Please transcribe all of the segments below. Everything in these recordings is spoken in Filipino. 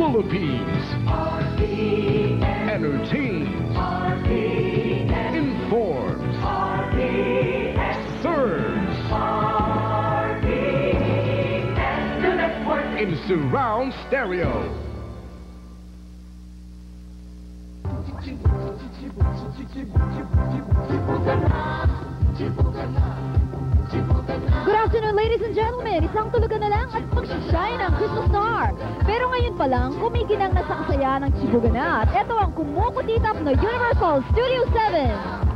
Philippines. Entertains. Informs. Serves. In surround stereo. Good afternoon, ladies and gentlemen. Isang tulugan na lang at mag-shine ang Christmas star. Pero ngayon pa lang, kumikinang na sa kasaya ng Chibugana. At ito ang kumukutitap na Universal Studio 7.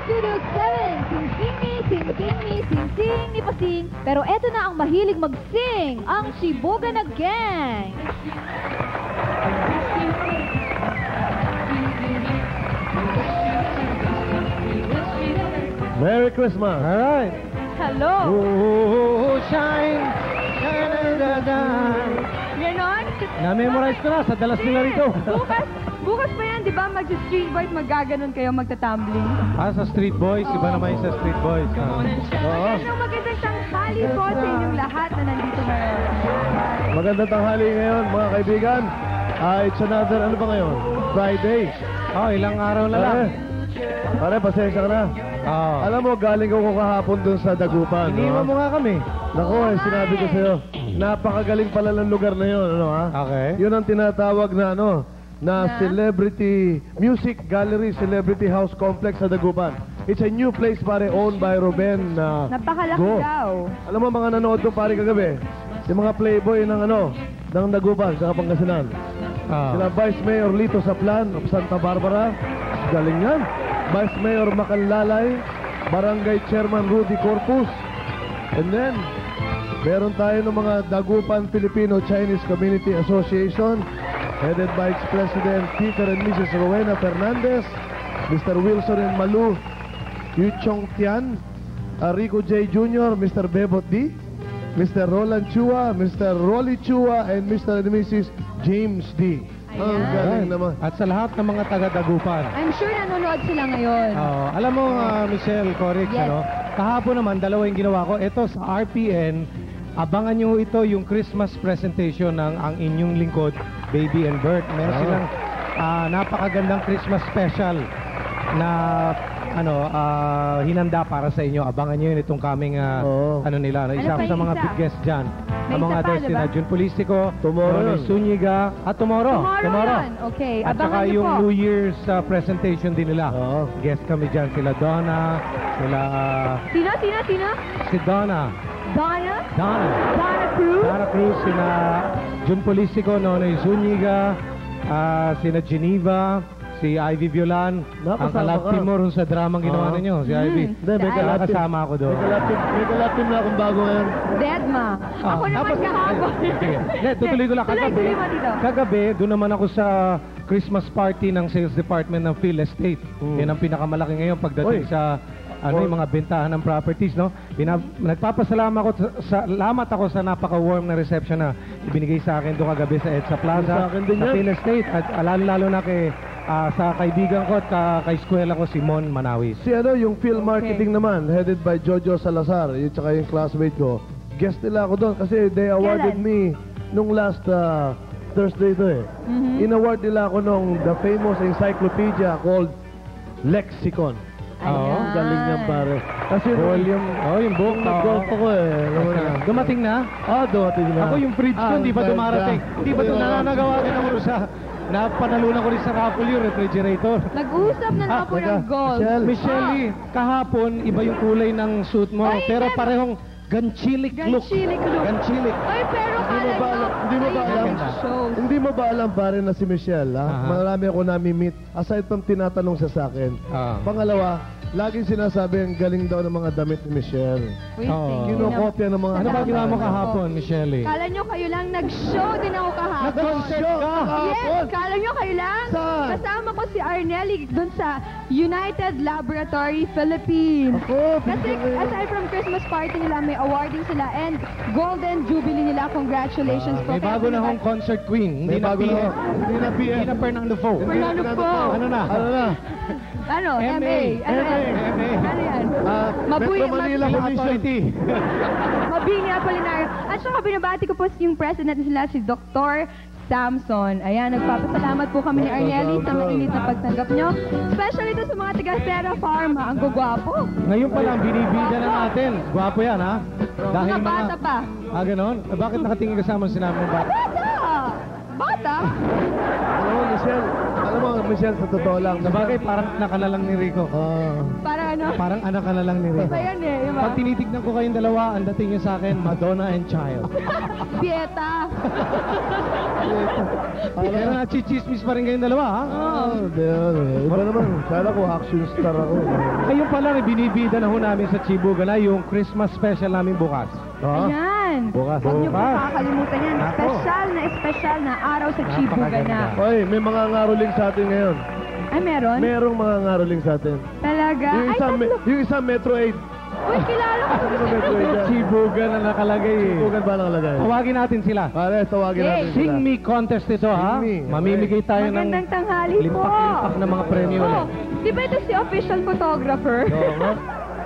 Studio 7, sing-sing ni pasing. Pero eto na ang mahilig mag-sing, ang Chibugana Gang. Merry Christmas. All right. Hello. Oh, shine. Ganon? Na-memorize ko na sa dalas nila rito. Bukas pa yan, di ba? Mag-street boys, mag-gaganon kayo, magta-tumbling. Sa Street Boys. Iba naman yung sa Street Boys. Oo. Magandang tanghali po sa inyong lahat na nandito ngayon. Magandang tanghali ngayon, mga kaibigan. It's another, ano ba ngayon? Friday. Ilang araw na lang. Pare, pasensya ka na. Alam mo, galing ako kahapon dun sa Dagupan. Iniwan mo nga kami. Naku, sinabi ko sa'yo, napakagaling pala ng lugar na yun, ano ha? Okay. Yun ang tinatawag na Celebrity Music Gallery, Celebrity House Complex sa Dagupan. It's a new place, pare, owned by Ruben Napakalaki Go. daw. Alam mo, mga nanood doon, pare, kagabi, yung mga playboy ng ng Dagupan, sa Pangasinan. Sila Vice Mayor Lito Saplan of Santa Barbara, galing yan. Vice Mayor Macanlalay, Barangay Chairman Rudy Corpus, and then meron tayo ng mga Dagupan Filipino Chinese Community Association, headed by Ex-President Peter and Mrs. Rowena Fernandez, Mr. Wilson and Malu Yu Chong Tian, Rico J. Jr., Mr. Bebot D., Mr. Roland Chua, Mr. Rolly Chua, and Mr. and Mrs. James D. Ang galing naman. At sa lahat ng mga taga-Dagupan. I'm sure nanonood sila ngayon. Alam mo, Michelle Corix, Yes. kahapon naman, dalawa yung ginawa ko. Ito sa RPN, abangan nyo ito yung Christmas presentation ng ang inyong lingkod, Baby and Bert. Meron silang napakagandang Christmas special na hinanda para sa inyo. Abangan nyo yun itong coming nila. Isa pa ko sa yung mga isa? big guest dyan. May Among isa pa, others, diba? sina Jun Polistico, Tomorrow Ronnie yun. Zuniga, tomorrow. Yun. Okay, At saka abangan niyo yung po. New Year's presentation din nila. Oo. Guest kami dyan, sila Donna, sila Sino? si Donna. Donna Cruz? Donna Cruz, sina Jun Polistico, Nonoy Zuniga, sina Geneva, si Ivy Violan. Ang Nakasama kalab ka. team mo rin sa dramang ginawa ninyo, si Ivy. Hindi, may Ay. kalapin. Kasama ako doon. May kalapin na akong bago ngayon. Deadma. Ako naman kahapon. Hindi, tutuloy ko lang. Tuloy mo dito. Kagabi, doon naman ako sa Christmas party ng sales department ng Phil Estate. Yan ang pinakamalaki ngayon pagdating Oy. sa yung mga bentahan ng properties, no? Salamat ako sa napaka-warm na reception na ibinigay sa akin doon kagabi sa EDSA Plaza, Sa akin din sa yan. Phil Estate, at lalo na kay sa kaibigan ko at kay eskwela ko, si Mon Manawis. Si yung film marketing naman, headed by Jojo Salazar, yung tsaka yung classmate ko. Guest nila ako doon kasi they awarded Kailan? me nung last Thursday to eh. In-award nila ako nung the famous encyclopedia called Lexicon. Ayan. Ang galing niyan, pare. Kasi Volume, yung book. nung nag-golf ako eh. Alam mo na. Dumating na? Dumating na. Ako yung fridge ko, hindi pa my dumarating. God. Hindi pa ito nananagawa din ako sa... Napanalunan ko rin sa raffle yung refrigerator. Nag-uusap na lang ako ng golf. Michelle. Kahapon, iba yung kulay ng suit mo. Ay, pero ganun. parehong ganchilik look. Ganchilik look. Ganchilik. Ay, pero Hindi mo ba alam? Hindi mo ba alam? Shows. Hindi mo ba alam, pare, na si Michelle, ha? Aha. Marami ako nami-meet. Aside from tinatanong siya sa akin. Pangalawa, laging sinasabi ang galing daw ng mga damit ni Michelle. Wait, Oo. thank you Kinokopya ng mga... Ano ba ginawa mo Salamat. kahapon, Michelle? Kala nyo kayo lang, nag-show din ako kahapon. Nag-concert ka? Yes, kala nyo kayo lang. Saan? Kasama ko si Arnelli dun sa United Laboratory Philippines. Ako, Kasi aside from Christmas party nila, may awarding sila and Golden Jubilee nila. Congratulations po. May Kaya bago na pinag- hong concert queen. May Hindi na bago na PM. ho. Hindi na PM. Hindi na Fernando Fo. Fernando po. Ano na? Ano na? Ano? MA. MA. Ano yan? MA. Ano yan? Metro Manila May Commission. authority. Mabini Apolinario. At saka binabati ko po yung president nila, si Dr. Samson. Ayan, nagpapasalamat po kami ni Arnelli sa mainit na pagtanggap nyo. Especially ito sa mga taga Terra Pharma. Ang gugwapo. Ngayon pa lang, binibida na natin. Gwapo yan, ha? Mga bata pa. Ganon? Bakit nakatingin ka sa amin sinabi mo ba? Bata! Bata? Alam mo, Michelle, sa totoo lang. Sabagay, parang anak ka na lang ni Rico. Para ano? Parang anak ka na lang ni Rico. Iba yan eh, iba. Pag tinitignan ko kayong dalawa, ang dating niyo sa akin, Madonna and Child. Pieta. Pero nachichismis pa rin kayong dalawa, ha? Iba naman. Kala ko, action star ako. Ayun pa lang, binibida na ho namin sa Chibugana yung Christmas special namin bukas. Ayan. Bukas. Huwag niyo po Bukas. kakalimutan yan. Nako. Espesyal na araw sa Chibugana. Oy, may mga ngaroling sa atin ngayon. Ay, meron? Merong mga ngaroling sa atin. Talaga? Yung Ay, isang, tatlo. yung isang Metro 8. Uy, kilala ko. Yung Metro 8 yan. Chibugan na nakalagay eh. Tugan ba nakalagay? Tawagin natin sila. Pare, tawagin Yay. natin sila. Sing Me contest ito, ha? Sing Me. Mamimigay tayo ng Magandang tanghali po. limpak-limpak na mga premyo ulit. Di ba ito si official photographer? Oo nga.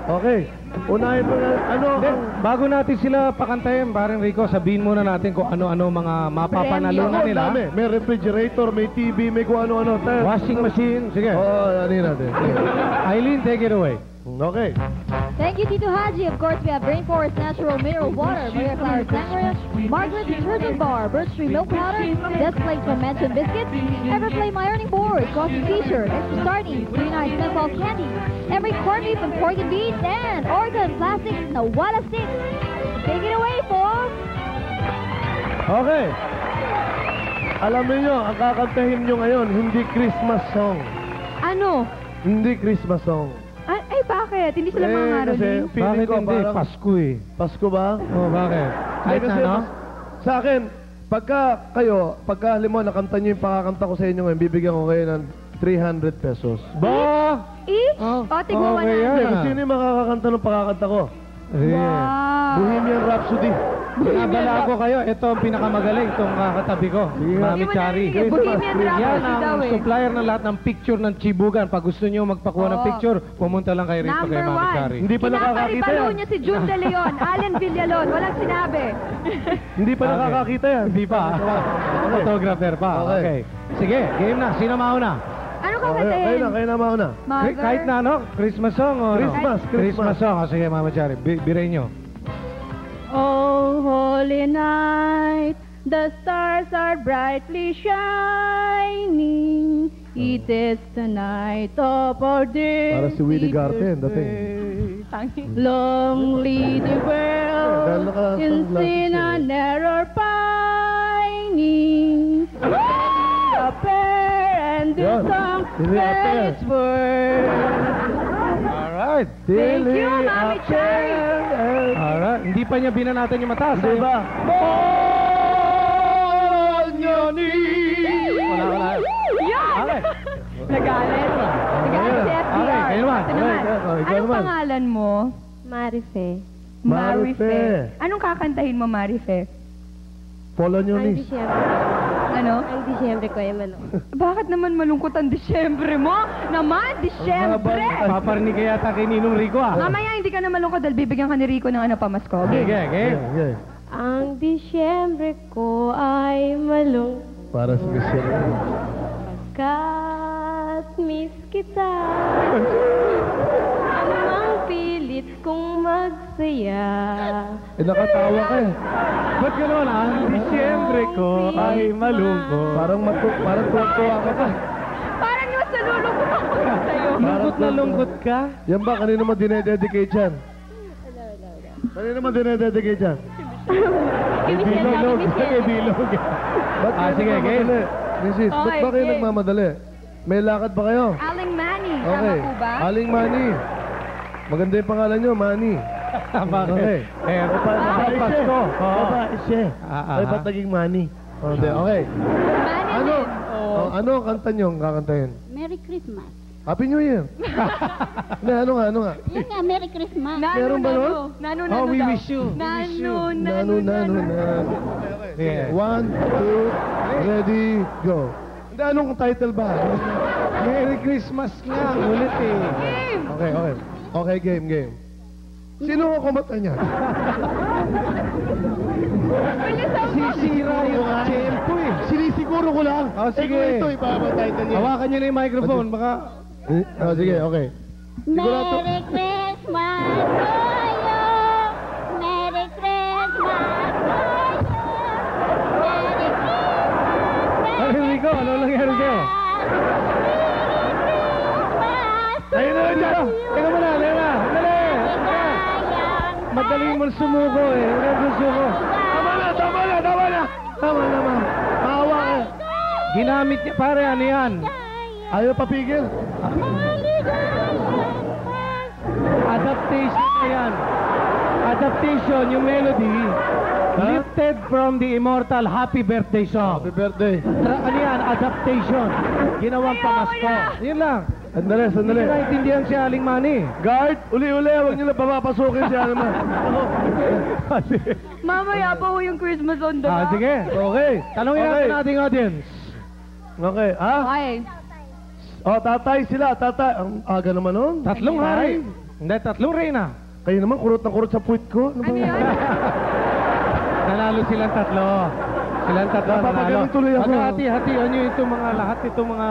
Okay. Unahin mo na, Hindi, bago natin sila pakantayin, parang Rico, sabihin muna natin kung ano-ano mga mapapanalunan Ako, nila. dami. May refrigerator, may TV, may kung ano-ano. Washing machine, sige. ano natin. Eileen, take it away. Okay. Thank you, Tito Haji. Of course, we have Rainforest Natural Mineral Water, Maria Clara Sangria, Margaret Detergent Bar, Birch Tree Milk Powder, Desk Plate from Mention Biscuits, Everflame Ironing Board, Coffee T-Shirt, Extra Sardines, Green Eyes Menthol Candy, Emery Corned Beef and Pork and Beans, and Oregon Plastics Nawala Sticks. Take it away, folks! Okay. Alam niyo, ang kakantahin nyo ngayon, hindi Christmas song. Ano? Hindi Christmas song. Ay, bakit? Hindi sila mga kasi Caroling? feeling Bakit ko hindi? parang... Pasko eh. Pasko ba? Oh, bakit? Kahit na, Kasi no? Sa akin, pagka halimbawa nakanta nyo yung pakakanta ko sa inyo ngayon, bibigyan ko kayo ng 300 pesos. Ba? Each? Oh, O, tigwa okay na. yan. Kasi sino yung makakakanta ng pakakanta ko? Sige. Wow. Bohemian Rhapsody. Pinabala ko kayo, ito ang pinakamagaling, itong kakatabi ko. Sige. Mami Hindi mo Chari. narinig, Bohemian Yan Rhapsody daw ang eh. supplier ng lahat ng picture ng Chibugan. Pag gusto nyo magpakuha ng Oo. picture, pumunta lang kayo rito kay Number Mami one. Chari. Hindi pa nakakakita Pinaparibalo yan. niya si June De Leon, Allen Villalon, walang sinabi. Hindi pa Okay. nakakakita yan. Hindi pa. Photographer pa. Okay. Okay. Sige, game na. Sino mauna? Ano Kayo kakantahin? na, kayo na mauna. Mother? Kahit na ano? Christmas song o ano? Christmas. Christmas song. O, sige, Mama Chari. Biray nyo. Oh, holy night, the stars are brightly shining. It is the night of our dear Para si Willie Garten, dating. Long live the Dahil world naka- in sunglasses sin siya and error pining. The prayer and the Yan. song Hindi ate. that is word. Alright. Thank you, Mami Chari. Alright. Hindi pa niya binanatan yung mataas. Di ba? Wala. Yan! Okay. Nagalit. Nagalit si FDR. Okay, kayo naman. Ito naman. Okay, ikaw Anong naman. pangalan mo? Marife. Marife. Anong kakantahin mo, Marife? Polonyonis. Ano? Ang Disyembre ko ay malong. Bakit naman malungkot ang Disyembre mo? Naman, Disyembre! Paparinig kaya yata kay Ninong Rico ah. Mamaya hindi ka na malungkot dahil bibigyan ka ni Rico ng ano pamasko. Sige, Okay. okay. Okay. Ang Disyembre ko ay malong. Para sa Michelle. Pagkat miss kita. Anumang pilit kong magsaya. Nakatawa ka eh. Ba't gano'n? Ang Disyembre ko ay malungkot. Parang tuwa ka pa. Parang yung sa lulungkot ako sa'yo. Lungkot na lungkot ka? Yan ba? Kanino mo dinededicate yan? Kanino mo dinededicate yan? Bilog. Michelle. Bilog. Ba't kayo Sige, nagmamadali? Mrs., ba't Okay, ba kayo game. nagmamadali? May lakad ba kayo? Aling Manny, Okay. tama po ba? Aling Manny. Maganda yung pangalan nyo, Manny. Bakit? Okay. Eh, Pasko. Babae siya. Ay, ba't naging Manny? Hindi, okay. Manny Ano? din. Ano ang kanta nyo ang kakantahin? Merry Christmas. Happy New Year. Hindi, ano nga? Yan nga, Merry Christmas. Meron ba nun? Nano, Oh, we daw. wish you. Nano, Nano. Yeah. 1, 2, ready, go. Hindi, anong title ba? Merry Christmas nga. Ulit eh. Okay. Okay, game. Sino ang kumanta niya? Sisira yung tempo eh. Sinisiguro ko lang. Oh, sige. title Hawakan niyo na yung microphone. Baka... Sige, okay. Merry Christmas to you. Merry Christmas to you. Merry Christmas. Ay, Rico, ano nangyari sa'yo? Ayun na dyan. Teka mo na, Lena. Dali. Madali mo sumuko eh. Huwag kang susuko. Tama na. Maawa ka. Ginamit niya. Pare, ano yan? Ayaw papigil. Adaptation na yan. Adaptation, yung melody. Lifted from the immortal Happy Birthday song. Happy birthday. Ano yan? Adaptation. Ginawang pamasko. Yun lang. Sandali. Hindi naintindihan si Aling Manny. Guard, uli-uli. Huwag niyo na papapasukin siya naman. Mamaya pa ho yung Christmas on the Sige. Okay. Tanungin natin ating audience. Okay, Okay. tatay sila. Tatay. Ang aga naman nun. 3 hari. Hindi, 3 reyna. Kayo naman, kurot na kurot sa puwit ko. Ano ba? Nanalo silang 3. Silang 3 nanalo. Napapagaling tuloy ako. Hati-hatian nyo itong mga lahat itong mga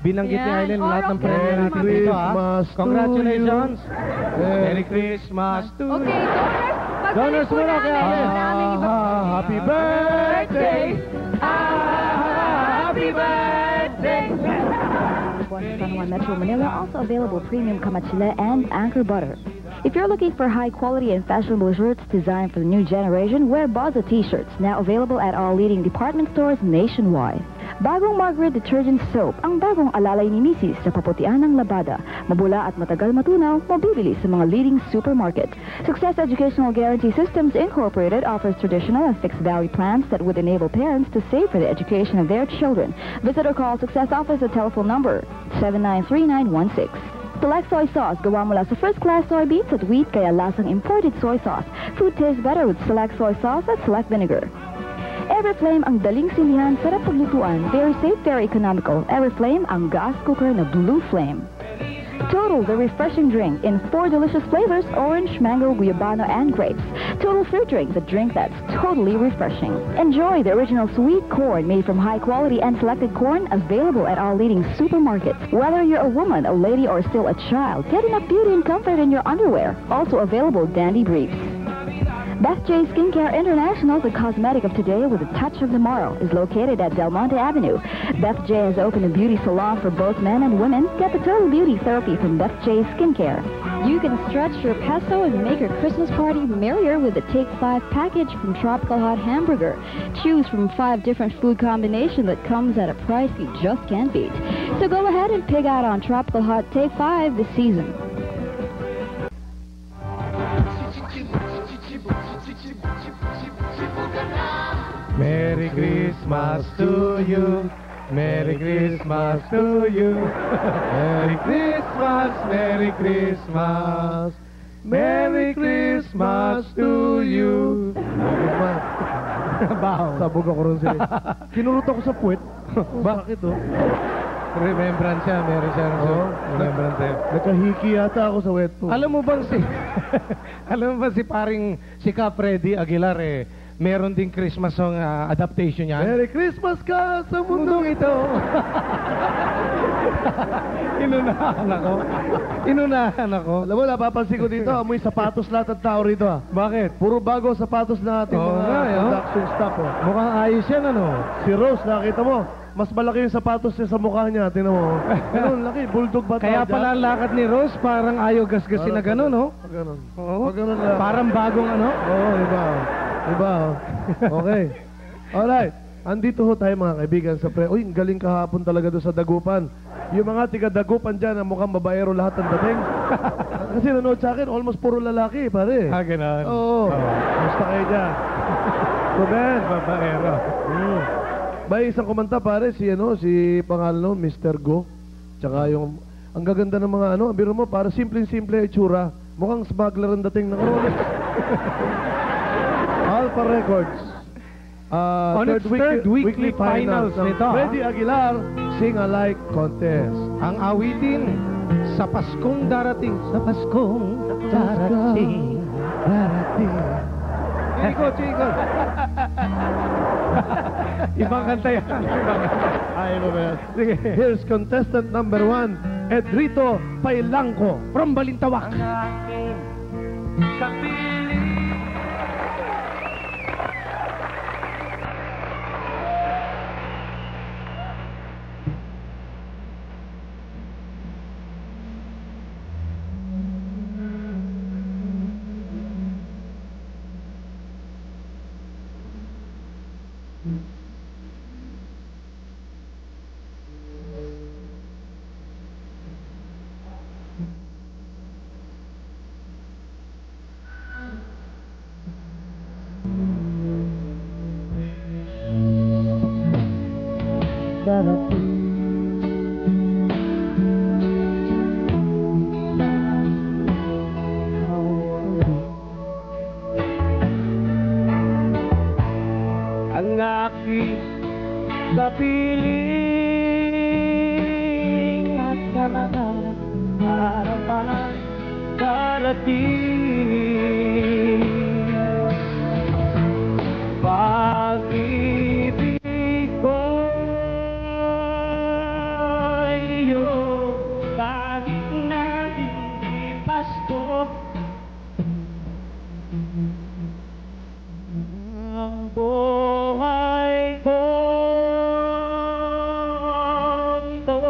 binanggit ni Yan. Aileen, lahat ng Okay. premiere natin dito, ha? Christmas to Congratulations! you. Merry Christmas to you! Okay, donors. Donors Pagbalik po muna kay namin. Aileen. Maraming iba. Happy birthday! Happy birthday! San Juan Metro Manila, also available premium kamachile and anchor butter. If you're looking for high quality and fashionable shirts designed for the new generation, wear Baza t-shirts, now available at all leading department stores nationwide. Bagong Margaret Detergent Soap, ang bagong alalay ni Mrs. sa paputian ng labada. Mabula at matagal matunaw, mabibili sa mga leading supermarket. Success Educational Guarantee Systems Incorporated offers traditional and fixed value plans that would enable parents to save for the education of their children. Visit or call Success Office at telephone number 793916. Select soy sauce, gawa mula sa first-class soybeans at wheat kaya lasang imported soy sauce. Food tastes better with Select soy sauce at Select vinegar. Everflame ang daling silihan, sarap paglutuan, very safe, very economical. Everflame ang gas cooker na Blue Flame. Total, the refreshing drink in 4 delicious flavors, orange, mango, guayabano, and grapes. Total fruit drink, the drink that's totally refreshing. Enjoy the original sweet corn made from high quality and selected corn, available at all leading supermarkets. Whether you're a woman, a lady, or still a child, get enough beauty and comfort in your underwear. Also available dandy briefs. Beth J Skincare International, the cosmetic of today with a touch of tomorrow, is located at Del Monte Avenue. Beth J has opened a beauty salon for both men and women. Get the total beauty therapy from Beth J Skincare. You can stretch your peso and make your Christmas party merrier with the Take 5 package from Tropical Hot Hamburger. Choose from 5 different food combinations that comes at a price you just can't beat. So go ahead and pig out on Tropical Hot Take 5 this season. Merry Christmas to you. Merry Christmas to you. Merry Christmas, Merry Christmas. Merry Christmas to you. Baho. Sabog ako ron sila. Kinurot ako sa puwet. Bakit oh? Remembrance siya, meron siya. Oo. Remembrance siya. Nakahiki yata ako sa wet po. Alam mo bang alam mo ba si paring si Cap Freddy Aguilar meron ding Christmas song adaptation niya. Merry Christmas ka sa Mundong ito. Inunahan ako. Alam mo, napapansin ko dito, amoy sapatos lahat ng tao rito ah. Bakit? Puro bago sapatos na ating Oo mga nga, production staff oh. Mukhang ayos yan, ano? Si Rose, nakita mo, mas malaki yung sapatos niya sa mukha niya. Tingnan mo. Ganun, laki. Bulldog ba Kaya pala ang lakad ni Rose, parang ayaw gasgasin na gano'n, no? Ganun. Oo. Ganun lang. Parang bagong ano? Oo, iba. Iba, oh. Okay. Alright. Andito ho tayo mga kaibigan sa Uy, ang galing kahapon talaga doon sa Dagupan. Yung mga tiga-Dagupan dyan na mukhang babaero lahat ng dating. Kasi nanood sa akin, almost puro lalaki, pare. Gano'n. Oo. Basta kayo dyan. So, Ben. Babaero. May isang kumanta, pare, si pangalan noon, Mr. Go. Tsaka yung, ang gaganda ng mga ang biro mo, para simpleng-simple itsura. Mukhang smuggler ang dating ng Rolex. Alpha Records. On its third weekly finals ng nito, Freddy Aguilar Sing Alike Contest. Ang awitin sa Paskong darating. Sa Paskong darating. Chico. Ibang kanta yan. Ay, ba? Sige. Here's contestant number 1, Edrito Pailangco from Balintawak. Ang aking kapiling at harapan darating. Pag-ibig ko'y iyong kahit na hindi pasto. Ang buhay ko ito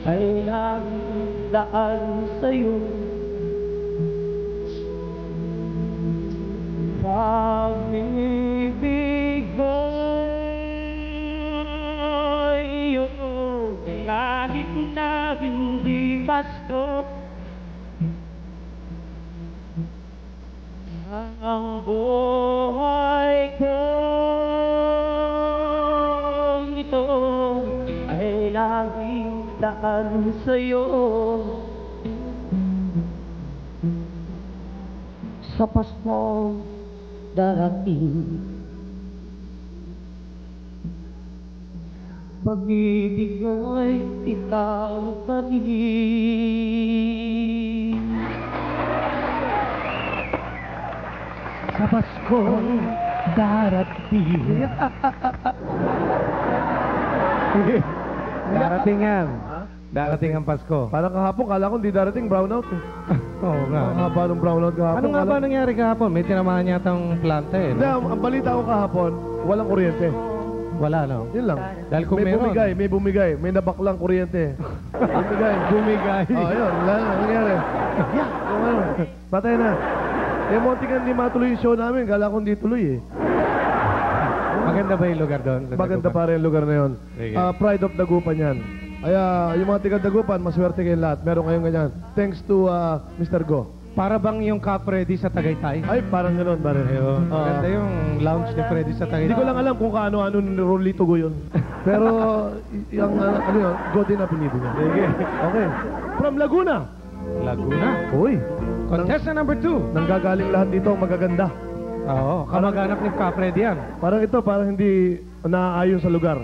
ay nagdaan sa'yo. Pag-ibig ko'y iyong kahit na hindi pasto. Ang buhay ko ito ay laging daan sa'yo. Sa Paskong darating, pag-ibig ko'y ikaw pa rin. Sa Paskong darating. Darating yan. Darating ang Pasko. Parang kahapon, kala ko hindi darating brownout eh. Oo nga. Ang haba ng brownout kahapon. Ano nga ba kala- nangyari kahapon? May tinamaan yatang planta eh. Hindi, No? ang balita ko kahapon, walang kuryente. Wala, no? Yun lang. Dahil kung may meron. bumigay, may nabaklang kuryente. Bumigay. Bumigay. Yun, wala na, nangyari. Yung ano, patay na. Eh, munti ka hindi matuloy yung show namin, kala ko hindi tuloy eh. Maganda ba yung lugar doon? Maganda pa rin yung lugar na yun. Sige. Pride of Dagupan yan. Kaya yung mga tiga-Dagupan, maswerte kayong lahat. Meron kayong ganyan. Thanks to Mr. Go. Para bang yung Cup Ready sa Tagaytay? Ay, parang gano'n, pare. Ayun. Maganda yung lounge ni Freddy sa Tagaytay. Hindi ko lang alam kung kaano-ano ni Rolito Go yun. Pero, yung, ano yun, Go din ang pinili niya. Sige. Okay. From Laguna. Laguna. Uy. Contestant number 2. Nanggagaling lahat dito, magaganda. Oo, kamag-anak ni Cup Ready yan. Parang ito, parang hindi naaayon sa lugar.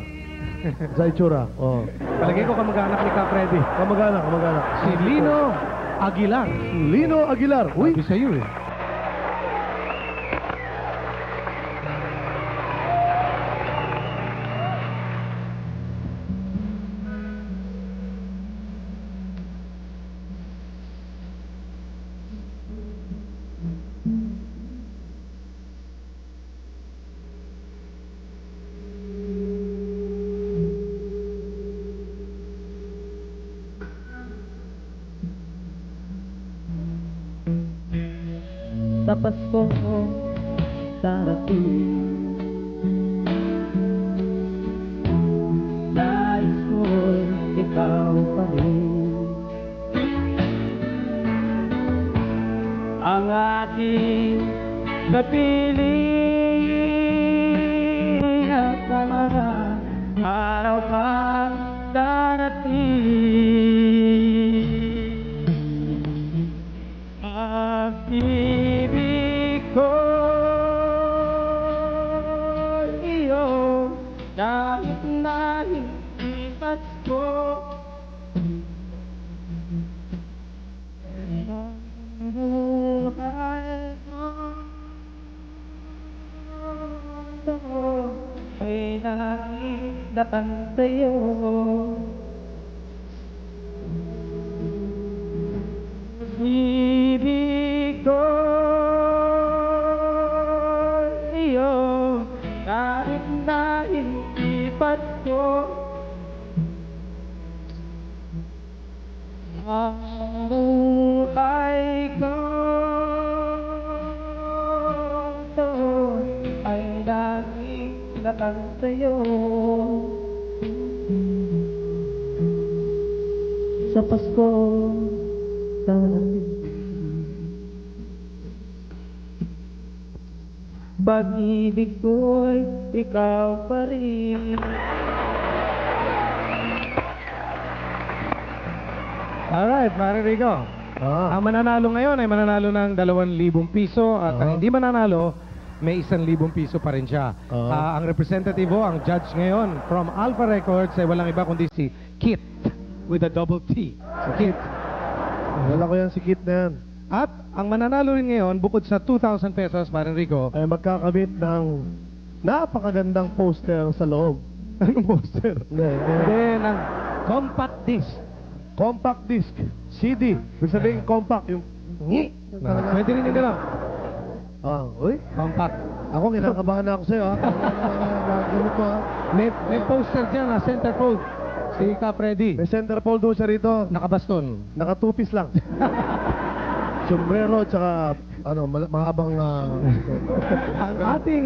Sa itsura. Oh. Palagay ko kamag-anak ni Cup Ready. Kamag-anak. Si Lino Aguilar. Lino Aguilar. Uy. Sabi sa'yo eh. Sa Pasko darating, nais ko'y ikaw pa rin. Ang ating napili at mga araw pang darating. Pag-ibig ko iyo, kahit na hindi Pasko. Ang buhay mo ay nakidaan sa'yo. Ibig ko iyo, kahit na hindi Pasko. Ang buhay ko ito ay laging nakang sa'yo. Sa Pasko pag-ibig ko'y ikaw pa rin. Alright, Pare Rico. Ang mananalo ngayon ay mananalo ng 2,000 piso at ang hindi mananalo, may 1,000 piso pa rin siya. Ang representative o, ang judge ngayon from Alpha Records ay walang iba kundi si Kit with a double T. Si Kit. Wala ko yan si Kit na yan. At ang mananalo rin ngayon, bukod sa 2,000 pesos, Paring Rico, ay magkakabit ng napakagandang poster sa loob. anong poster? Then, ang compact disc. Compact disc, CD. Ibig sabihin compact, yung... Pwede rin yung gano'n. Uy. Compact. Ako, kinakabahan na ako sa'yo, ha? Ganito ko, ha? May poster dyan na centerfold. Si Cap Ready. May centerfold doon siya rito. Nakabaston. Naka-two-piece lang. Sombrero, tsaka, mahabang... Ang ating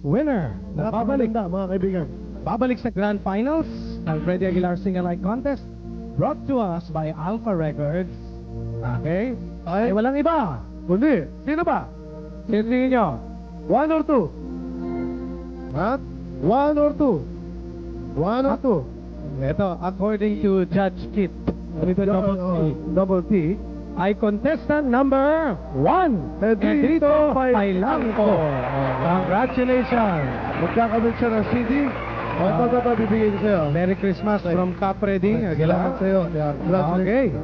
winner na babalik. Mga kaibigan. Babalik sa Grand Finals ng Freddy Aguilar Sing-Alike Contest, brought to us by Alpha Records. Okay? Ay, walang iba. Kundi, sino ba? Sino nyo? 1 or 2? Ha? 1 or 2? 1 or 2? Ito, according to Judge Kit, Double T. ay contestant number 1, Pedrito Pailangco. Congratulations! Magkakabit siya ng CD. Ito, bibigay ko sa'yo. Merry Christmas from Cap Ready. Salamat sa'yo. Okay.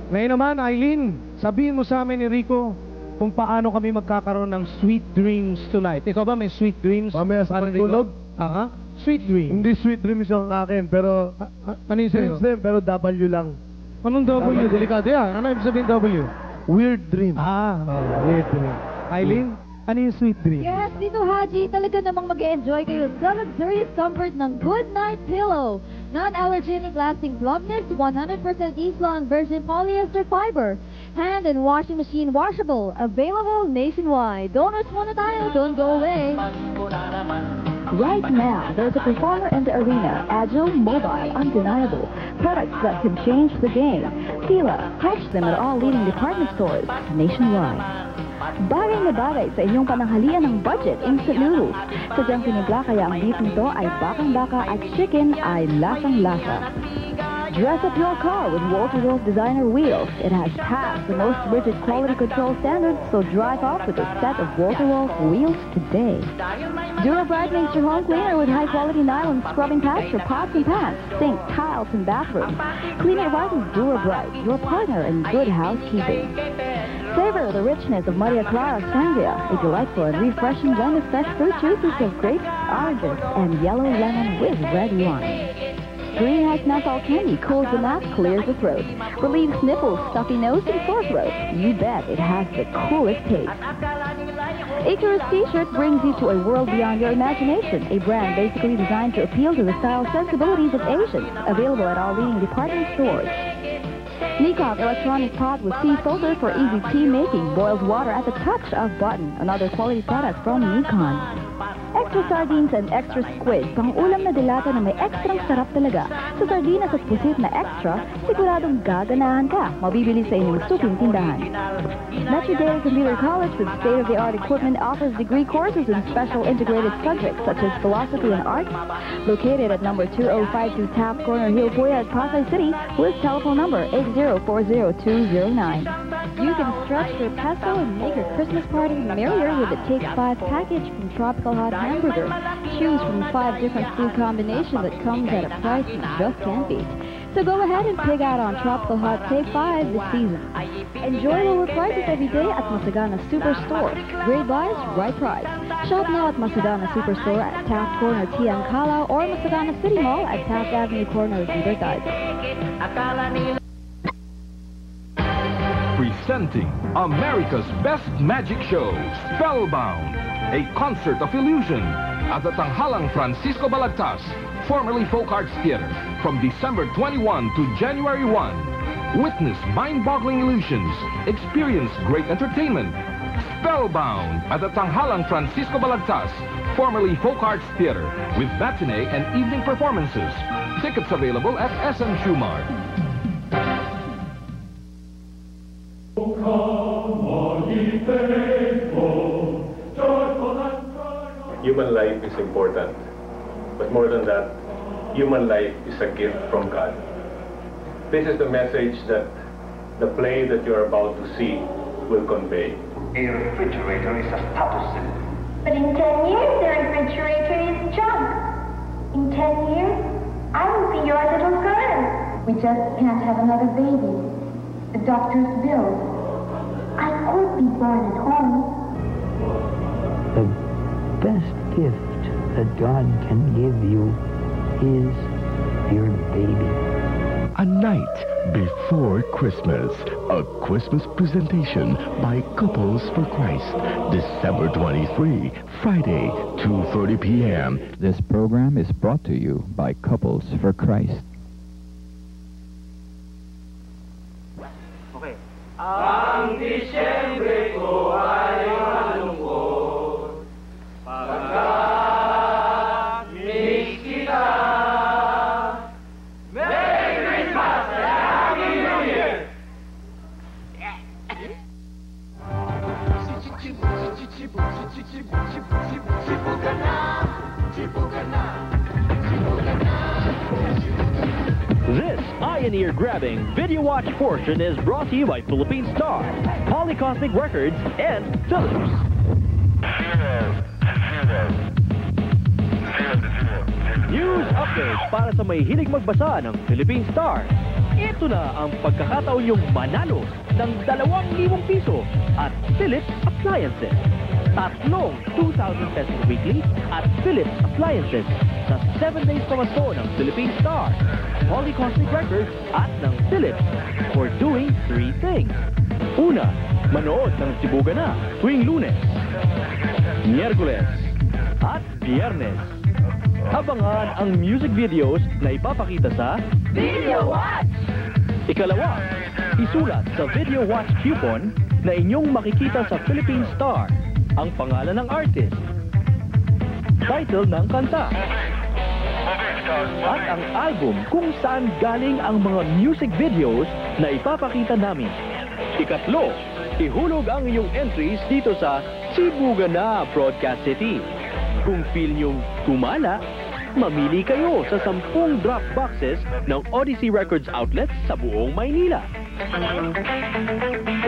Ngayon naman, Eileen, sabihin mo sa amin ni Rico kung paano kami magkakaroon ng sweet dreams tonight. Ikaw ba may sweet dreams? Mamaya sa Parang Rico? pagtulog? Sweet dreams. Hindi sweet dreams yung akin, pero... Ano yung sa'yo? dreams din, pero W lang. Anong W? Delikado yan. Ano yung sabihin W? Weird dream. Weird dream. Eileen, ano yung sweet dream? Yes, Tito Haji, talaga namang mag-enjoy kayo sa luxurious comfort ng Good Night Pillow. Non-allergenic lasting plumpness, 100% Eastland virgin polyester fiber. Hand and washing machine washable. Available nationwide. Donuts muna tayo. Don't go away. Right now, there's a performer in the arena. Agile, mobile, undeniable. Products that can change the game. Fila, catch them at all leading department stores nationwide. Bagay na bagay sa inyong pananghalian ng budget instant noodles. Sadyang pinibla kaya ang beef nito ay bakang-baka at chicken ay lasang-lasa. Dress up your car with Walter Rolls designer wheels. It has passed the most rigid quality control standards, so drive off with a set of Walter Rolls wheels today. DuraBrite makes your home cleaner with high-quality nylon scrubbing pads for pots and pans, sinks, tiles, and bathrooms. Clean it right with DuraBrite, your partner in good housekeeping. Savor the richness of Maria Clara Sangria, a delightful and refreshing blend of fresh fruit juices of grapes, oranges, and yellow lemon with red wine. Green Ice Menthol Candy cools the mouth, clears the throat, relieves sniffles, stuffy nose, and sore throat. You bet it has the coolest taste. Icarus T-shirt brings you to a world beyond your imagination, a brand basically designed to appeal to the style sensibilities of Asians, available at all leading department stores. Nikon electronic pot with tea filter for easy tea making, boils water at the touch of button, another quality product from Nikon. Extra sardines and extra squid, pang ulam na dilata na may extrang sarap talaga. Sa sardinas at pusit na extra, siguradong gaganahan ka. Mabibili sa inyong suking tindahan. Metro Data Computer College with state-of-the-art equipment offers degree courses in special integrated subjects such as philosophy and arts. Located at number 2052 Taft Corner, Hillpuya at Pasay City with telephone number 8040209. You can stretch your peso and make your Christmas party merrier with the Take 5 package from Tropical Hot Hamburger. Choose from 5 different food combinations that comes at a price you just can't beat. So go ahead and pig out on Tropical Hot Take 5 this season. Enjoy lower prices every day at Masagana Superstore. Great buys, right price. Shop now at Masagana Superstore at Taft Corner, Tiangkala, or Masagana City Mall at Taft Avenue corner of Libertad. Presenting America's Best Magic Show, Spellbound, a concert of illusion at the Tanghalang Francisco Balagtas, formerly Folk Arts Theater, from December 21 to January 1. Witness mind-boggling illusions, experience great entertainment. Spellbound at the Tanghalang Francisco Balagtas, formerly Folk Arts Theater, with matinee and evening performances. Tickets available at SM Schumar. Human life is important, but more than that, human life is a gift from God. This is the message that the play that you're about to see will convey. A refrigerator is a status symbol. But in 10 years, the refrigerator is junk. In 10 years, I will be your little girl. We just can't have another baby. The doctor's bill. I could be born at home. The best gift that God can give you is your baby. A Night Before Christmas, a Christmas presentation by Couples for Christ, December 23, Friday, 2:30 p.m. This program is brought to you by Couples for Christ. Okay. Ang Disyembre ko ay malungkot, pagkat miss kita. Merry Christmas and Happy New Year! This eye and ear grabbing video watch portion is brought to you by Philippine Star, Polycosmic Records, and Philips. News updates para sa may hilig magbasa ng Philippine Star. Ito na ang pagkakataon yung manalo ng 2,000 piso at Philips Appliances. Tatlong 2,000 pesos weekly at Philips Appliances sa 7 days pamasko ng Philippine Star, Polycosmic Records at ng Philips for doing 3 things. Una, manood ng Sibugana tuwing Lunes, Miyerkules at Biyernes. Abangan ang music videos na ipapakita sa Video Watch! Ikalawa, isulat sa Video Watch coupon na inyong makikita sa Philippine Star ang pangalan ng artist, title ng kanta, at ang album kung saan galing ang mga music videos na ipapakita namin. Ikatlo, ihulog ang iyong entries dito sa Sibugana Broadcast City. Kung feel nyong tumala, mamili kayo sa 10 drop boxes ng Odyssey Records outlets sa buong Maynila.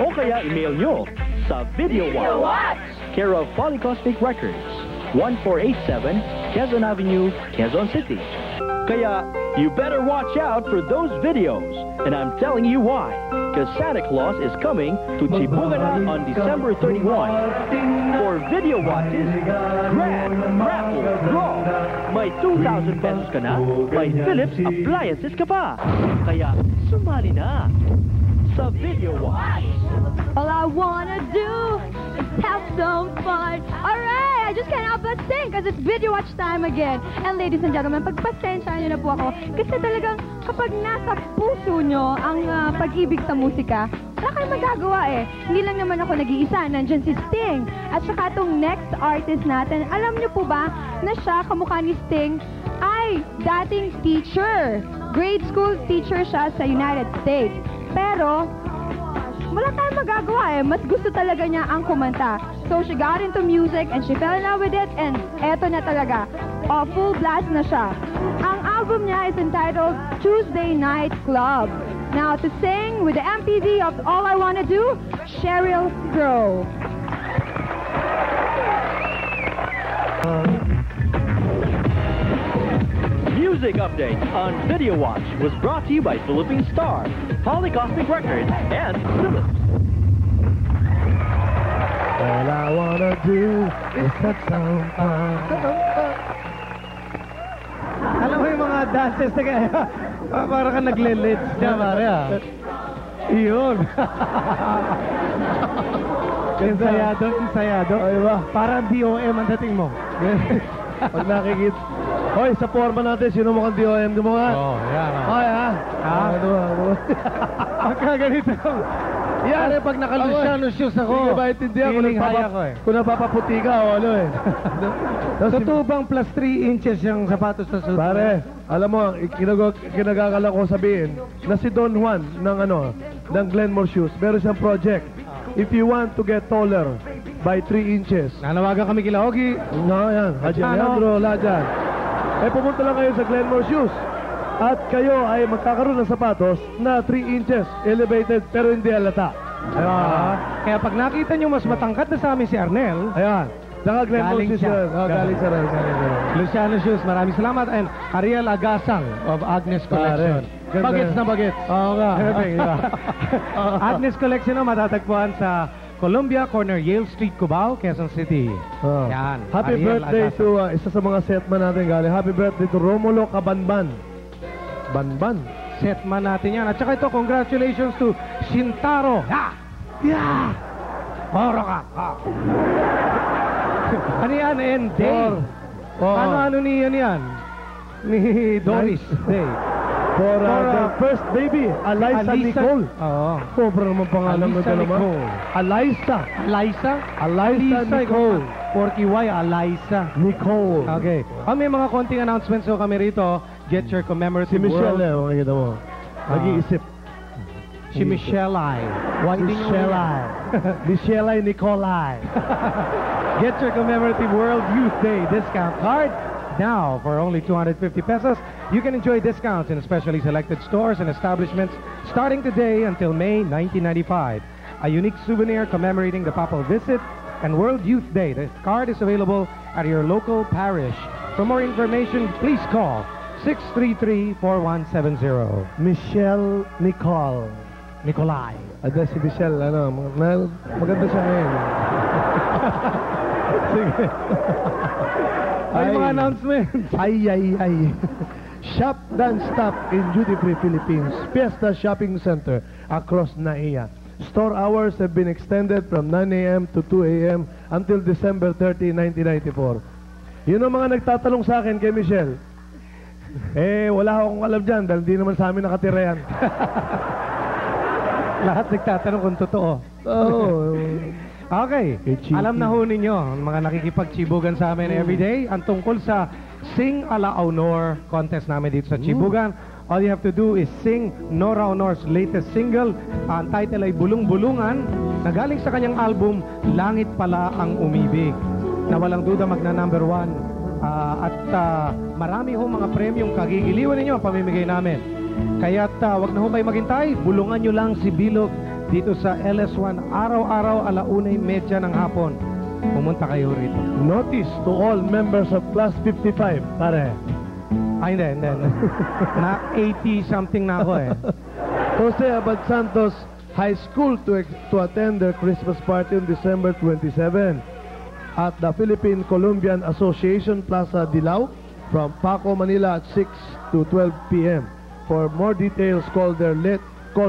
O kaya email nyo sa Video Watch, care of Polycosmic Records, 1487 Quezon Avenue, Quezon City. Kaya, you better watch out for those videos. And I'm telling you why. Because Santa Claus is coming to Sibugana on December 31. For video watches, grand raffle draw. May 2,000 pesos ka na, may Philips Appliances ka pa. Kaya, sumali na sa Video Watch. All I wanna do is have some fun. Alright, I just can't help but sing because it's Video Watch time again. And ladies and gentlemen, pagpasensyahan niyo na po ako kasi talagang kapag nasa puso nyo ang pag-ibig sa musika, wala kayong magagawa eh. Hindi lang naman ako nag-iisa, nandyan si Sting. At saka itong next artist natin, alam niyo po ba na siya, kamukha ni Sting, ay dating teacher. Grade school teacher siya sa United States. Pero, wala tayong magagawa eh. Mas gusto talaga niya ang kumanta. So, she got into music and she fell in love with it and eto na talaga. Full blast na siya. Ang album niya is entitled Tuesday Night Club. Now, to sing with the MPV of All I Wanna Do, Sheryl Crow. Music update on Video Watch was brought to you by Philippine Star, Polycosmic Records, and Philips. All I wanna do is have some fun. Alam mo yung mga dances na kaya, parang ka nagle-leads dyan, Maria. Iyon. Ensayado. Ay ba? Parang DOM ang dating mo. Pag nakikita. Hoy, sa forma natin, sino mukhang DOM? Di mo nga? Oo, yan. Hoy, ha? Ano? Pagka ganito. Yan, pag naka-Luciano shoes ako. Hindi ka ba intindihan kung napapaputi ka o ano eh. Totoo bang plus 3 inches yung sapatos na suot? Pare, alam mo, kinagakala ko sabihin na si Don Juan ng Glenmore Shoes, meron siyang project. If you want to get taller by 3 inches. Nanawagan kami kila Ogie. No, yan. Haji Alejandro, lahat dyan. Pumunta lang kayo sa Glenmore Shoes. At kayo ay magkakaroon ng sapatos na 3 inches elevated pero hindi halata. Kaya pag nakita nyo mas matangkad na sa amin si Arnel, ayan. Saka Glenmore Shoes yun. Galing sa rin. Luciano Shoes, maraming salamat. And Ariel Agasang of Agnes Collection. Bagets na bagets. Oo nga. Agnes Collection matatagpuan sa Columbia, corner Yale Street, Cubao, Quezon City. Yan. Happy Ariel birthday Alcázar. to isa sa mga setman natin galing. Happy birthday to Romulo Cabanban. Banban. Setman natin yan. At saka ito, congratulations to Shintaro. Yeah! Oro ka. Ano yan? And Day. Ano ni yan? Ni Doris Day. For the first baby, Eliza Nicole. Oo. Sobra naman pangalan mo naman. Eliza. Eliza Nicole. Porky Y, Eliza Nicole. Okay. May mga konting announcements so kami rito. Get your commemorative Si Michelle world. makikita mo. Nag-iisip. Si Michelle I. Michelle Nicolai. Get your commemorative World Youth Day discount card. Now, for only 250 pesos, you can enjoy discounts in specially selected stores and establishments starting today until May 1995. A unique souvenir commemorating the papal visit and World Youth Day. The card is available at your local parish. For more information, please call 633-4170. Michelle Nicolai. Ada si Michelle, maganda siya ngayon. Sige. Ay, mga announcements. Ay. Shop Done Stop in Duty Free Philippines Fiesta Shopping Center across NAIA. Store hours have been extended from 9 a.m. to 2 a.m. until December 30, 1994. Yun ang mga nagtatanong sa akin kay Michelle. Wala akong alam dyan dahil di naman sa amin nakatira yan. Lahat nagtatanong kung totoo. Okay, alam na ho ninyo, mga nakikipagchibugan sa amin everyday, ang tungkol sa Sing Ala Honor contest namin dito sa Chibugan. All you have to do is sing Nora Honor's latest single. Ang title ay Bulung-Bulungan, na galing sa kanyang album, Langit Pala Ang Umibig, na walang duda magna number 1. At marami ho mga premyong kagigiliwan ninyo ang pamimigay namin. Kaya't wag na ho kayo maghintay, bulungan nyo lang si Bilog dito sa LS1 araw-araw 1:30 ng hapon. Pumunta kayo rito. Notice to all members of Class 55, pare. Ay, hindi. Na 80 something na ako Jose Abad Santos High School to attend their Christmas party on December 27 at the Philippine Columbian Association Plaza Dilao from Paco, Manila at 6 to 12 p.m. For more details, call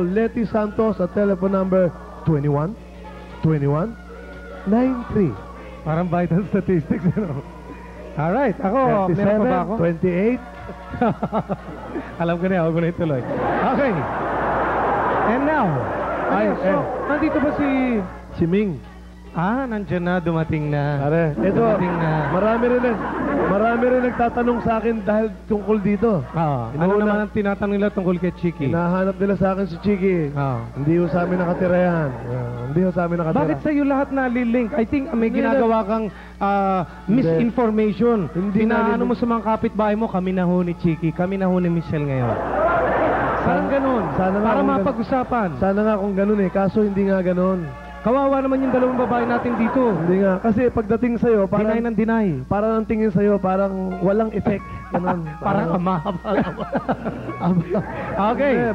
Leti Santos at telephone number 21-93. Parang vital statistics, Alright, ako, 37, meron pa ba ako? 28. Alam ko na, huwag ko na ituloy. Okay. And now, nandito ba si Ming? Nandiyan na, dumating na. Pare, ito, marami rin nagtatanong sa akin dahil tungkol dito. Ano naman ang tinatanong nila tungkol kay Chiki? Hinahanap nila sa akin si Chiki. Hindi ho sa amin nakatira yan. Bakit sa iyo lahat nalilink? I think may ginagawa kang misinformation. Pinaano mo sa mga kapitbahay mo, kami na ho ni Chiki, kami na ho ni Michelle ngayon. Parang ganun. Para mapag-usapan. Sana nga kung ganun kaso hindi nga ganun. Kawawa naman yung dalawang babae natin dito. Hindi nga. Kasi pagdating sa'yo, parang... Deny. Parang ang tingin sa'yo, parang walang effect. Parang ama. Okay.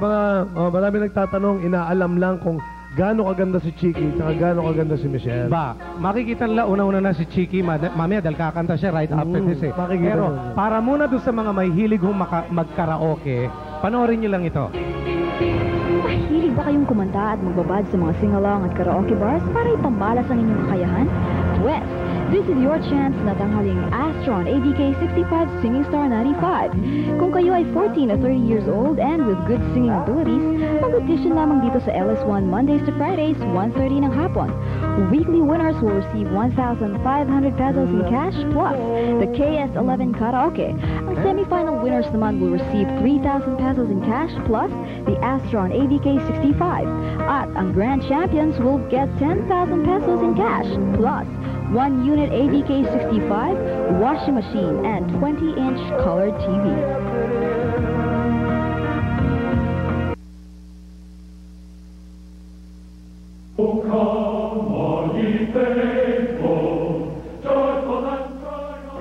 Marami nagtatanong, inaalam lang kung gaano kaganda si Chiki, saka gaano kaganda si Michelle. Makikita nila una-una na si Chiki, mamaya dahil kakanta siya right after this Pero para muna doon sa mga may hilig mag-karaoke, panoorin nyo lang ito. Mahilig ba kayong kumanta at magbabad sa mga sing-along at karaoke bars para ipambalas ang inyong kakayahan? Well, this is your chance na tanghaling Astron AVK 65 Singing Star 95. Kung kayo ay 14 or 30 years old and with good singing abilities, mag-audition lamang dito sa LS1 Mondays to Fridays, 1:30 ng hapon. Weekly winners will receive 1,500 pesos in cash plus the KS11 karaoke. Ang semi-final winners naman will receive 3,000 pesos in cash plus the Astron AVK 65. At ang grand champions will get 10,000 pesos in cash plus 1 unit AVK 65, washing machine, and 20-inch colored TV.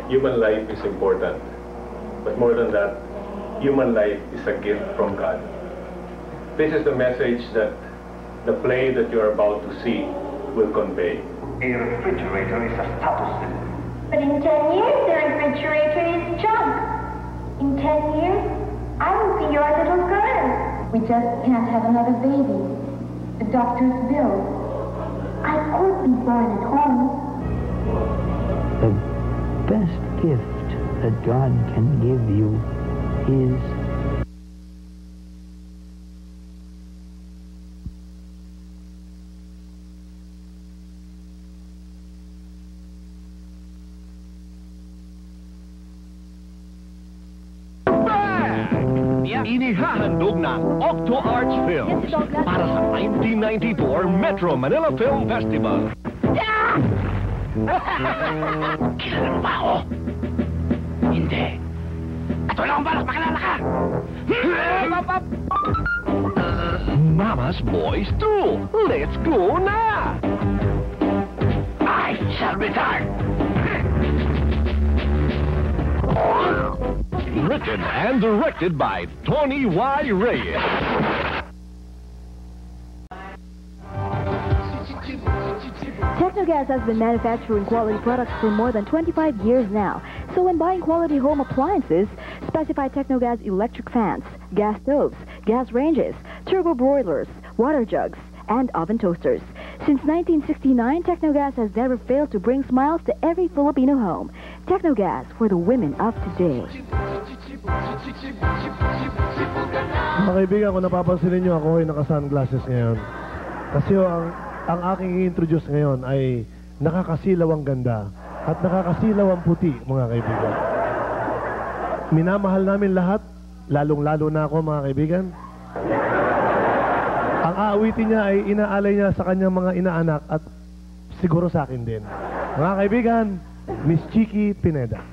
Human life is important, but more than that, human life is a gift from God. This is the message that the play that you're about to see will convey. A refrigerator is a status symbol. But in 10 years, the refrigerator is junk. In 10 years, I will be your little girl. We just can't have another baby. The doctor's bill. I could be born at home. The best gift that God can give you is Inihahandog ng Octo Arts Films para sa 1994 Metro Manila Film Festival. Kilala mo ba ako? Hindi. At wala akong balak makilala ka! Mama's Boys 2. Let's go na! I shall return! Written and directed by Tony Y. Reyes. Technogas has been manufacturing quality products for more than 25 years now. So when buying quality home appliances, specify Technogas electric fans, gas stoves, gas ranges, turbo broilers, water jugs, and oven toasters. Since 1969, Technogas has never failed to bring smiles to every Filipino home. Technogas for the women of today. Mga kaibigan, kung napapansin ninyo, ako ay naka-sunglasses ngayon. Kasi ang aking i-introduce ngayon ay nakakasilaw ang ganda at nakakasilaw ang puti, mga kaibigan. Minamahal namin lahat, lalong-lalo na ako, mga kaibigan. Ang aawitin niya ay inaalay niya sa kanyang mga inaanak at siguro sa akin din. Mga kaibigan, Miss Chiki Pineda.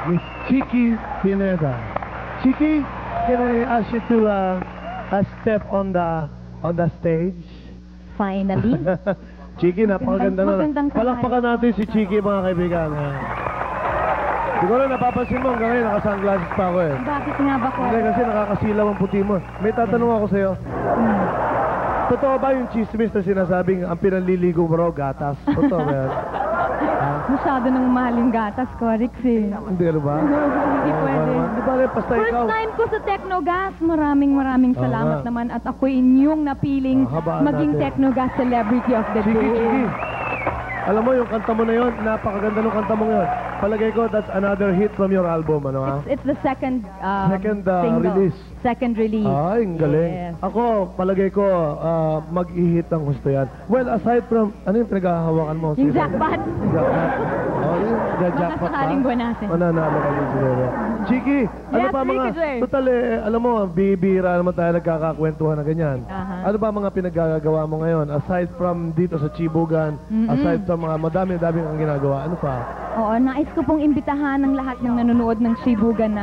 Miss Chiki Pineda. Chiki, can I ask you to step on the stage? Finally. Chiki, napakaganda na. Magandang tanghali. Palakpakan natin si Chiki, mga kaibigan. Siguro napapansin mo, hanggang ngayon naka-sunglasses pa ako eh. Bakit nga ba ko? Hindi, kasi nakakasilaw ang puti mo. May tatanong ako sa'yo. Totoo ba yung chismis na sinasabing ang pinanliligo mo raw gatas? Totoo ba yan? Masyado nang mahaling gatas ko, Rix eh. Hindi, ano ba? Hindi pwede. Di ba, basta First ikaw. time ko sa Technogas. Maraming salamat naman. At ako'y inyong napiling habaan maging natin. Technogas Celebrity of the Day. Chiki. Alam mo, yung kanta mo na yun, napakaganda ng kanta mo yun. Palagay ko, that's another hit from your album, ano ha? It's the second Second release. Second release. Ay, ang galing. Yes. Ako, palagay ko, mag-i-hit ang gusto yan. Well, aside from, ano yung pinaghahawakan mo? Yung jackpot. Jackpot. Oh, yung jackpot pa. Sakaling buwan natin. Mananalo kami siguro. Chiki, ano Yes, pa mga, Ricky J. total alam mo, bibira naman tayo nagkakakwentuhan na ganyan. Ano ba mga pinagagawa mo ngayon? Aside from dito sa Chibugan, aside from mga madami kang ginagawa, ano pa? Oo, nais ko pong imbitahan ng lahat ng nanonood ng Shibugan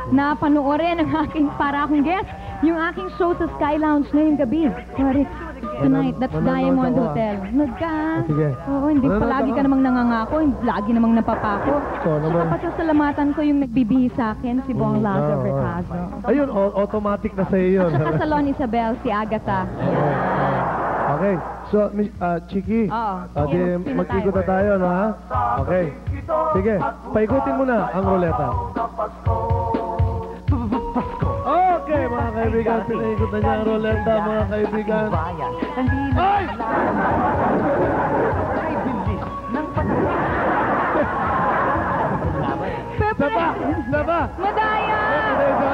na panoorin ang aking para akong guest, yung aking show sa Sky Lounge ngayong gabi. Sorry. Tonight, that's Diamond Hotel. Sige. Oo, hindi palagi ka namang nangangako, lagi namang napapako. Saka pasasalamatan ko yung nagbibihis sa akin, si Bong Laza Vertazo. Ayun, automatic na sa'yo yun. At saka sa Lon Isabel, si Agatha. Okay. So, Chiki, mag-ikot na tayo, no, ha? Okay. Sige, paikutin mo na ang ruleta. Okay, mga kaibigan, pinaikot na niya ang ruleta, mga kaibigan. Ay! Pepe! Saba! Madaya!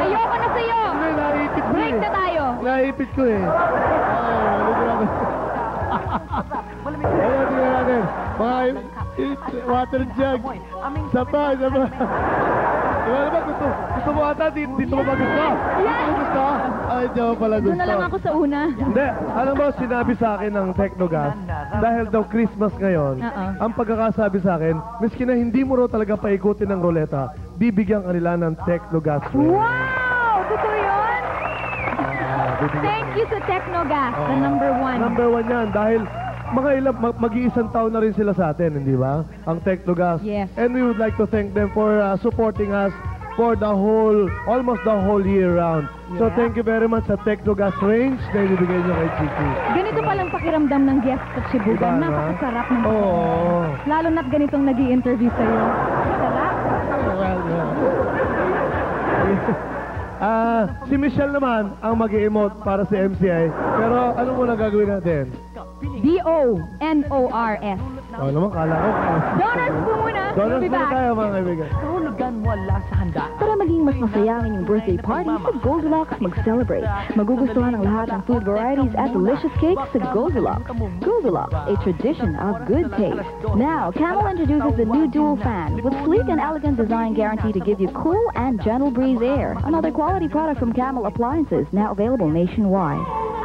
Ayoko na sa'yo! Naipit ko Break na tayo! Naipit ko eh. Tingnan natin. Mga water jug. Saba. Diba naman, gusto mo ata, dito mo ba gusto? Gusto? Ay, diyan mo pala gusto. Doon na lang ako sa una. Hindi, alam mo, sinabi sa akin ng Technogas, dahil daw Christmas ngayon, ang pagkakasabi sa akin, miski na hindi mo raw talaga paikutin ng ruleta, bibigyan ka nila ng Technogas ring. Wow! Totoo yun? Thank you sa Technogas, the number one. Number one yan, dahil mag-iisang taon na rin sila sa atin, hindi ba? Ang Technogas. Yes. And we would like to thank them for supporting us for almost the whole year round. So thank you very much sa Technogas range na ibibigay nyo kay Chiki. Ganito palang pakiramdam ng guest sa Shibugan. Napakasarap ng lalo na't ganitong nag-i-interview sa'yo. Sarap. Si Michelle naman ang mag-i-emote para sa MCI. Pero ano muna gagawin natin? D-O-N-O-R-S. Naman, kala ko. Donors po muna. Donors We'll be muna back. tayo, mga kaibigan. Kahulugan wala sa handa. Para maging mas masaya ang inyong birthday party, sa Goldilocks mag-celebrate. Magugustuhan ang lahat ng food varieties at delicious cakes sa Goldilocks. Goldilocks, a tradition of good taste. Now, Camel introduces the new dual fan with sleek and elegant design guarantee to give you cool and gentle breeze air. Another quality product from Camel Appliances, now available nationwide.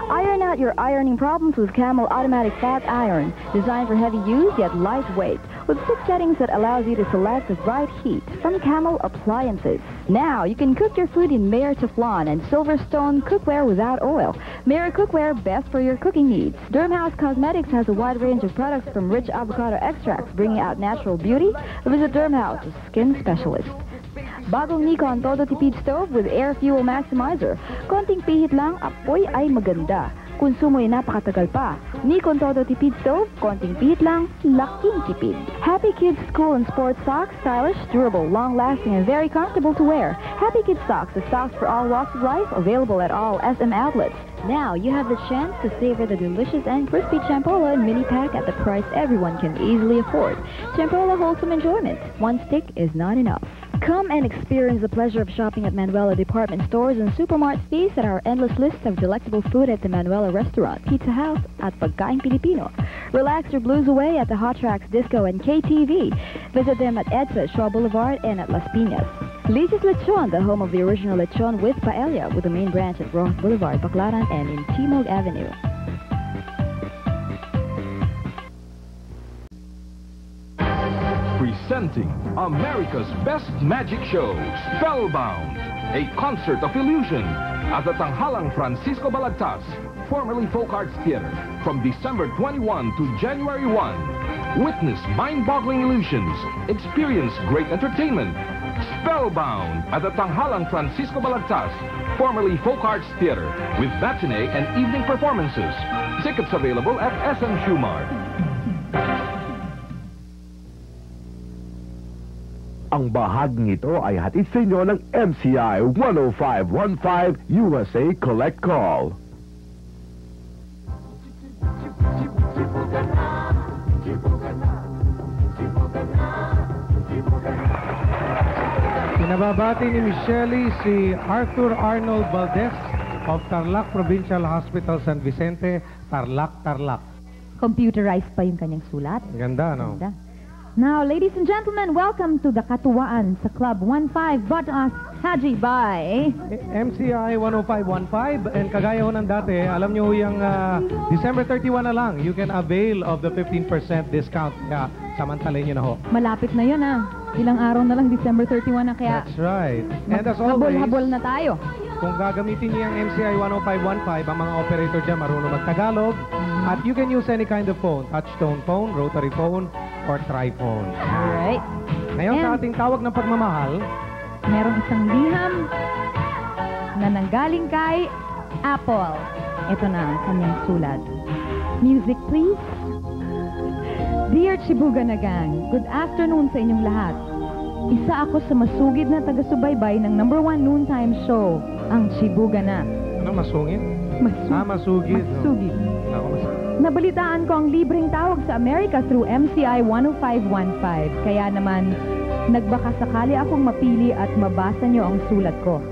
Iron out your ironing problems with Camel Automatic Fat Iron, designed for heavy use yet lightweight, with 6 settings that allows you to select the right heat from Camel Appliances. Now, you can cook your food in Mayer Teflon and Silverstone cookware without oil. Mayer cookware, best for your cooking needs. Dermhouse Cosmetics has a wide range of products from rich avocado extracts, bringing out natural beauty. Visit Dermhouse, a skin specialist. Bagong Nikon Todo Tipid Stove with Air Fuel Maximizer. Konting pihit lang, apoy ay maganda. Konsumo'y napakatagal pa. Nikon Todo Tipid Stove, konting pihit lang, laking tipid. Happy Kids School and Sports Socks, stylish, durable, long-lasting, and very comfortable to wear. Happy Kids Socks, the socks for all walks of life, available at all SM outlets. Now, you have the chance to savor the delicious and crispy Champola mini pack at the price everyone can easily afford. Champola wholesome enjoyment. One stick is not enough. Come and experience the pleasure of shopping at Manuela department stores and supermarts. Feast at our endless list of delectable food at the Manuela restaurant, Pizza House at Pagkain Pilipino. Relax your blues away at the Hot Tracks Disco and KTV. Visit them at EDSA, Shaw Boulevard, and at Las Piñas. Lisa's Lechon, the home of the original lechon with paella, with the main branch at Ross Boulevard, Baclaran, and in Timog Avenue. Presenting America's Best Magic Show, Spellbound, a concert of illusion at the Tanghalang Francisco Balagtas, formerly Folk Arts Theater, from December 21 to January 1. Witness mind-boggling illusions, experience great entertainment. Spellbound at the Tanghalang Francisco Balagtas, formerly Folk Arts Theater, with matinee and evening performances. Tickets available at SM Shoemart. Ang bahaging ito ay hatid sa inyo ng MCI 10515 USA Collect Call. Pinababati ni Michelle si Arthur Arnold Valdez of Tarlac Provincial Hospital San Vicente, Tarlac. Computerized pa yung kanyang sulat. Ganda, no? Ganda. Now, ladies and gentlemen, welcome to the Katuwaan sa Club 15, brought us Haji by MCI 10515. And kagaya ho ng dati, alam nyo yung December 31 na lang, you can avail of the 15% discount. Kaya samantalin nyo na ho. Malapit na yun, Ilang araw na lang, December 31 na, kaya that's right. And as always, habol na tayo. Kung gagamitin niyo yung MCI 10515, ang mga operator dyan marunong mag-Tagalog. At you can use any kind of phone, touch-tone phone, rotary phone, or tri-phone. Alright. Ngayon sa ating tawag ng pagmamahal, merong isang liham na nanggaling kay Apple. Ito na ang kanyang sulat. Music, please. Dear Chibuga na Gang, good afternoon sa inyong lahat. Isa ako sa masugid na taga-subaybay ng #1 noontime show, ang Chibuga na. Ano, masungit? Masugid. Masugid. Nabalitaan ko ang libreng tawag sa Amerika through MCI 10515. Kaya naman, nagbaka sakali akong mapili at mabasa nyo ang sulat ko.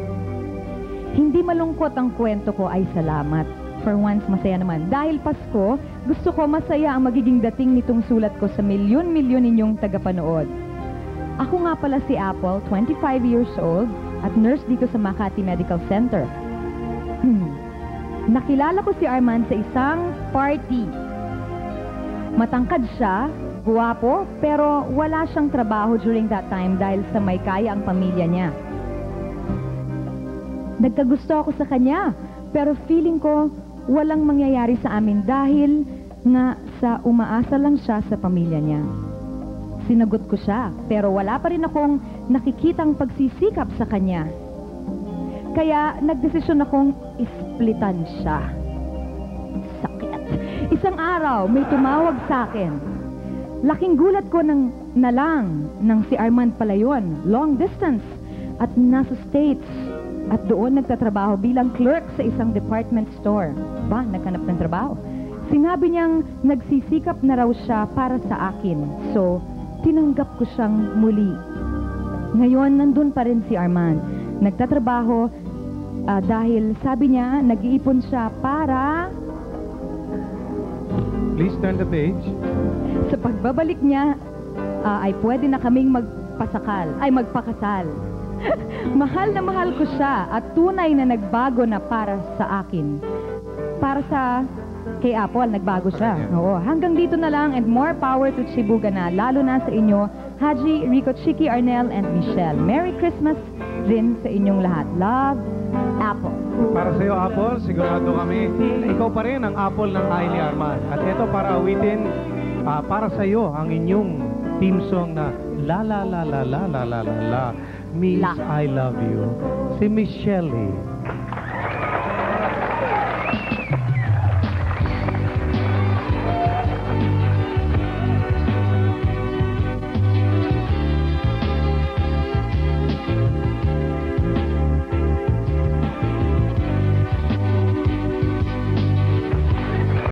Hindi malungkot ang kwento ko ay salamat. For once, masaya naman. Dahil Pasko, gusto ko masaya ang magiging dating nitong sulat ko sa milyon-milyon ninyong tagapanood. Ako nga pala si Apple, 25 years old, at nurse dito sa Makati Medical Center. Nakilala ko si Armand sa isang party. Matangkad siya, guwapo, pero wala siyang trabaho during that time dahil sa may kaya ang pamilya niya. Nagkagusto ako sa kanya, pero feeling ko walang mangyayari sa amin dahil nga sa umaasa lang siya sa pamilya niya. Sinagot ko siya, pero wala pa rin akong nakikitang pagsisikap sa kanya. Kaya nagdesisyon akong isplitan siya. Sakit. Isang araw, may tumawag sa akin. Laking gulat ko na lang nang si Armand pala yun, long distance, at nasa States. At doon nagtatrabaho bilang clerk sa isang department store. Ba, naghanap ng trabaho. Sinabi niyang nagsisikap na raw siya para sa akin. So, tinanggap ko siyang muli. Ngayon, nandun pa rin si Armand. Nagtatrabaho dahil sabi niya, nag-iipon siya para... Please turn the page. Sa pagbabalik niya, ay pwede na kaming magpakasal. Mahal na mahal ko siya at tunay na nagbago na para sa akin. Para sa kay Apple, nagbago siya. Oo, hanggang dito na lang and more power to Chibuga na, lalo na sa inyo, Haji, Rico, Chiki, Arnel, and Michelle. Merry Christmas din sa inyong lahat. Love, Apple. Para sa iyo, Apple, sigurado kami na ikaw pa rin ang Apple ng ay ni Armand. At ito para awitin, para sa iyo, ang inyong theme song na La La La La La La La La La Miss I Love You, si Michelle.